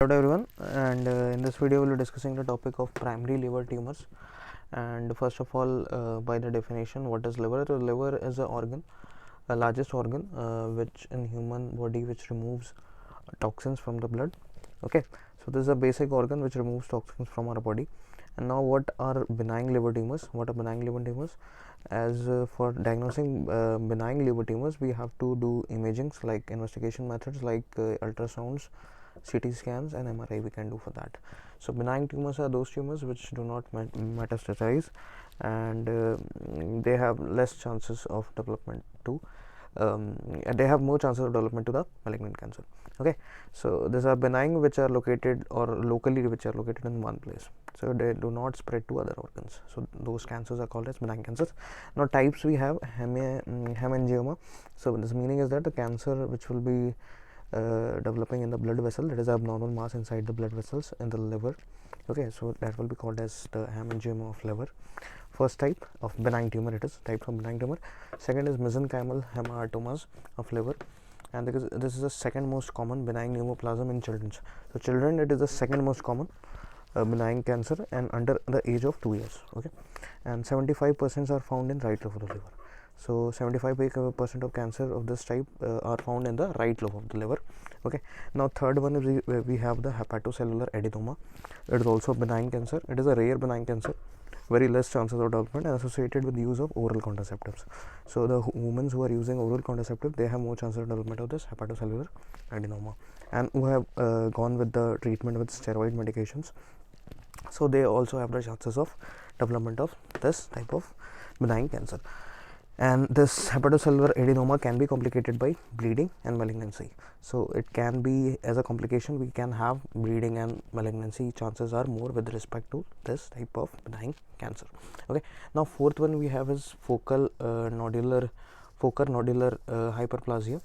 Hello everyone, and in this video we'll be discussing the topic of primary liver tumors. And first of all, by the definition, what is liver? The liver is a organ, a largest organ which in human body which removes toxins from the blood. Okay, so this is a basic organ which removes toxins from our body. And now what are benign liver tumors? What are benign liver tumors? As for diagnosing benign liver tumors, we have to do imagings like investigation methods like ultrasounds, CT scans and MRI we can do for that. So benign tumors are those tumors which do not metastasize, and they have less chances of development to they have more chances of development to the malignant cancer. Okay, so these are benign which are located or locally which are located in one place, so they do not spread to other organs. So those cancers are called as benign cancers. Now types we have hemangioma. So this meaning is that the cancer which will be developing in the blood vessel, that is abnormal mass inside the blood vessels in the liver. Okay, so that will be called as the hemangioma of liver. First type of benign tumor, it is type of benign tumor. Second is mesenchymal hematomas of liver, and because this is the second most common benign pneumoplasm in children. So children, it is the second most common benign cancer and under the age of 2 years. Okay, and 75% are found in right lobe of the liver. So 75% of cancer of this type are found in the right lobe of the liver. Okay, now third one is we have the hepatocellular adenoma. It is also benign cancer. It is a rare benign cancer, very less chances of development, and associated with the use of oral contraceptives. So the women who are using oral contraceptive, they have more chances of development of this hepatocellular adenoma, and who have gone with the treatment with steroid medications, so they also have the chances of development of this type of benign cancer. And this hepatocellular adenoma can be complicated by bleeding and malignancy. So it can be, as a complication, we can have bleeding and malignancy. Chances are more with respect to this type of benign cancer. Okay, now fourth one we have is focal nodular hyperplasia,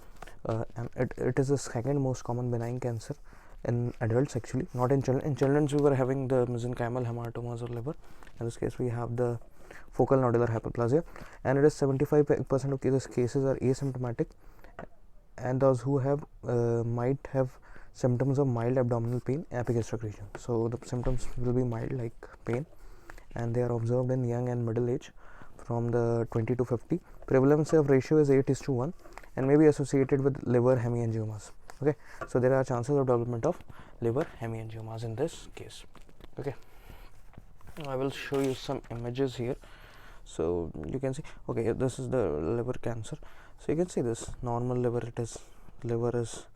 and it is the second most common benign cancer in adults, actually, not in children. In children we were having the mesenchymal hematomas of liver. In this case we have the focal nodular hyperplasia, and it is 75% of cases are asymptomatic, and those who have might have symptoms of mild abdominal pain, epigastric region. So the symptoms will be mild like pain, and they are observed in young and middle age from the 20 to 50. Prevalence of ratio is 8:1 and may be associated with liver hemangiomas. Okay, so there are chances of development of liver hemangiomas in this case. Okay, I will show you some images here. So you can see, okay, this is the liver cancer. So you can see this normal liver, it is liver is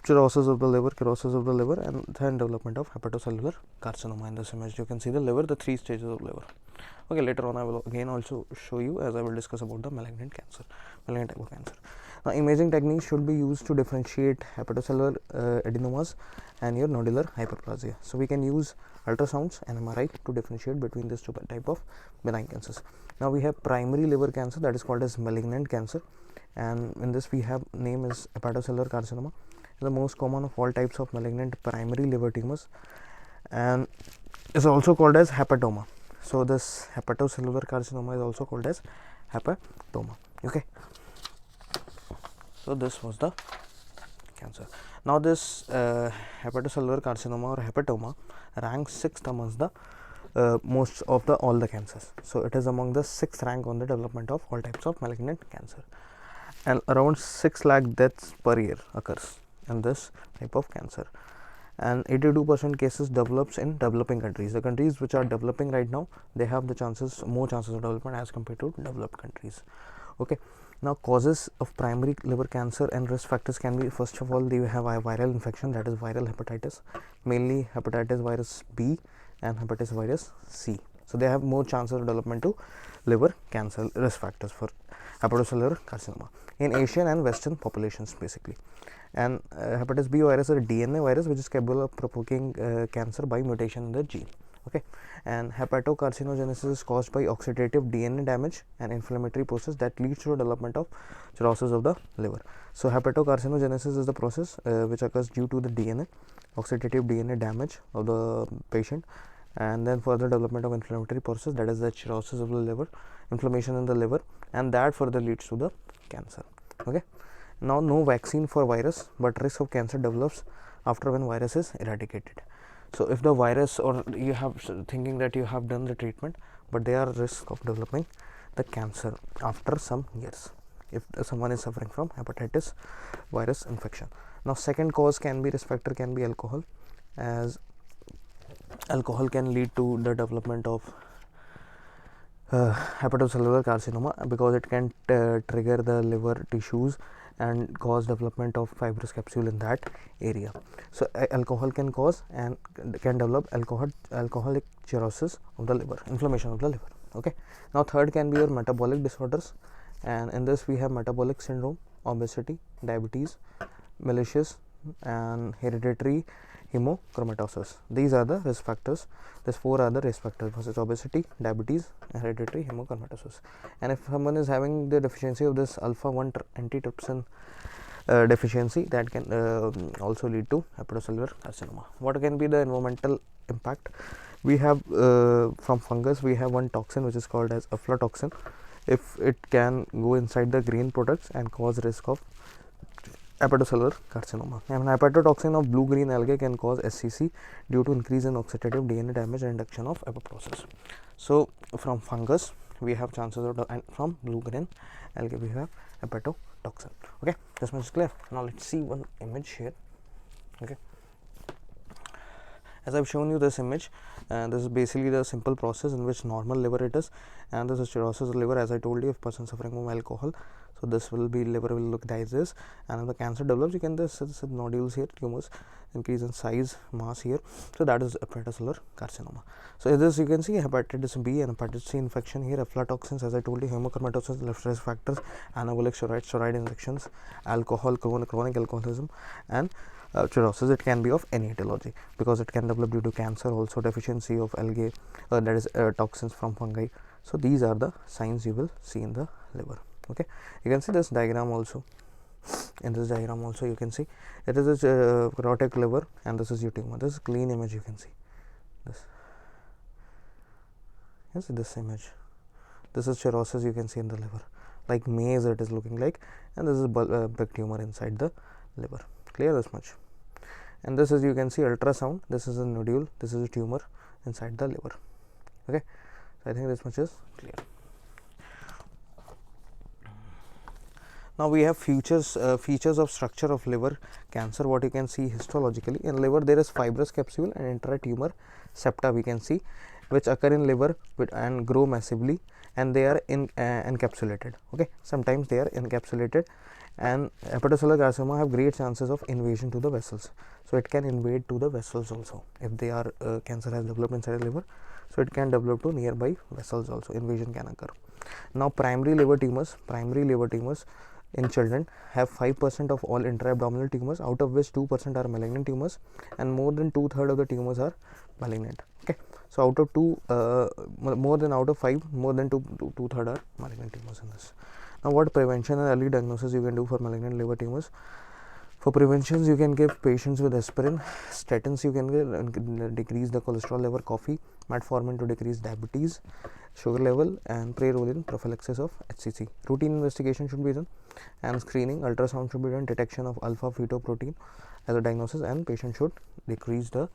cirrhosis of the liver, and then development of hepatocellular carcinoma. In this image you can see the liver, the three stages of liver. Okay, later on I will again also show you, as I will discuss about the malignant type of cancer. Now imaging techniques should be used to differentiate hepatocellular adenomas and your nodular hyperplasia. So we can use ultrasounds and MRI to differentiate between these two type of benign cancers. Now we have primary liver cancer, that is called as malignant cancer, and in this we have name is hepatocellular carcinoma. The most common of all types of malignant primary liver tumors, and is also called as hepatoma. So this hepatocellular carcinoma is also called as hepatoma. Okay, so this was the cancer. Now this hepatocellular carcinoma or hepatoma ranks 6th amongst the most of the all the cancers. So it is among the 6th rank on the development of all types of malignant cancer, and around 6 lakh deaths per year occurs in this type of cancer, and 82% cases develops in developing countries. The countries which are developing right now, they have the more chances of development as compared to developed countries. Okay, now causes of primary liver cancer and risk factors can be, first of all, they have a viral infection, that is viral hepatitis, mainly hepatitis virus B and hepatitis virus C. So they have more chances of development to liver cancer, risk factors for hepatocellular carcinoma in Asian and Western populations basically. And hepatitis B virus is a DNA virus which is capable of provoking cancer by mutation in the gene. Okay, and hepatocarcinogenesis is caused by oxidative DNA damage and inflammatory process that leads to the development of cirrhosis of the liver. So hepatocarcinogenesis is the process which occurs due to the oxidative DNA damage of the patient, and then further development of inflammatory process, that is the cirrhosis of the liver, inflammation in the liver, and that further leads to the cancer. Okay, now no vaccine for virus, but risk of cancer develops after when virus is eradicated. So if the virus, or you have thinking that you have done the treatment, but they are risk of developing the cancer after some years if someone is suffering from hepatitis virus infection. Now second cause can be, risk factor can be alcohol, as alcohol can lead to the development of hepatocellular carcinoma, because it can trigger the liver tissues and cause development of fibrous capsule in that area. So alcohol can cause and can develop alcoholic cirrhosis of the liver, inflammation of the liver. Okay. Now third can be your metabolic disorders, and in this we have metabolic syndrome, obesity, diabetes, malicious and hereditary hemochromatosis. These are the risk factors. These four are the risk factors: versus obesity, diabetes, hereditary hemochromatosis. And if someone is having the deficiency of this alpha 1 antitrypsin deficiency, that can also lead to hepatocellular carcinoma. What can be the environmental impact? We have from fungus, we have one toxin which is called as aflatoxin. If it can go inside the grain products and cause risk of hepatocellular carcinoma. And hepatotoxin of blue-green algae can cause SCC due to increase in oxidative DNA damage and induction of apoptosis. So from fungus we have chances of, and from blue-green algae we have hepatotoxin. Okay, this much is clear. Now let's see one image here. Okay, as I've shown you this image, this is basically the simple process in which normal liver it is, and this is cirrhosis of liver. As I told you, if person suffering from alcohol, so this will be, liver will look like this, and if the cancer develops, you can this nodules here, tumors, increase in size, mass here. So that is hepatocellular carcinoma. So in this you can see hepatitis B and hepatitis C infection here, aflatoxins, as I told you, hemochromatosis, left risk factors, anabolic steroid injections, alcohol, chronic alcoholism, and cirrhosis. It can be of any etiology, because it can develop due to cancer, also deficiency of algae, that is toxins from fungi. So these are the signs you will see in the liver. Okay, you can see this diagram also. In this diagram also you can see it is a cirrhotic liver, and this is your tumor. This is clean image, you can see this. You see this image. This is cirrhosis, you can see in the liver, like maze it is looking like, and this is big tumor inside the liver. Clear this much? And this is, you can see ultrasound, this is a nodule, this is a tumor inside the liver. Okay, so I think this much is clear. Now we have features of structure of liver cancer. What you can see histologically, in liver there is fibrous capsule and intratumor septa, we can see, which occur in liver and grow massively, and they are encapsulated. Okay, sometimes they are encapsulated, and hepatocellular carcinoma have great chances of invasion to the vessels. So it can invade to the vessels also if they are cancer has developed inside the liver. So it can develop to nearby vessels also, invasion can occur. Now primary liver tumors in children have 5% of all intra-abdominal tumors, out of which 2% are malignant tumors, and more than 2/3 of the tumors are malignant. Okay, so out of 5, more than 2/3 are malignant tumors in this. Now what prevention and early diagnosis you can do for malignant liver tumors? For preventions, you can give patients with aspirin, statins you can give, decrease the cholesterol level, coffee, metformin to decrease diabetes, sugar level, and pre-rolling prophylaxis of HCC. Routine investigation should be done, and screening, ultrasound should be done, detection of alpha fetoprotein as a diagnosis, and patient should decrease the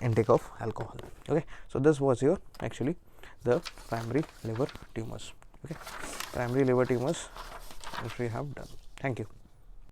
intake of alcohol. Okay, so this was your actually the primary liver tumors. Okay, primary liver tumors which we have done. Thank you.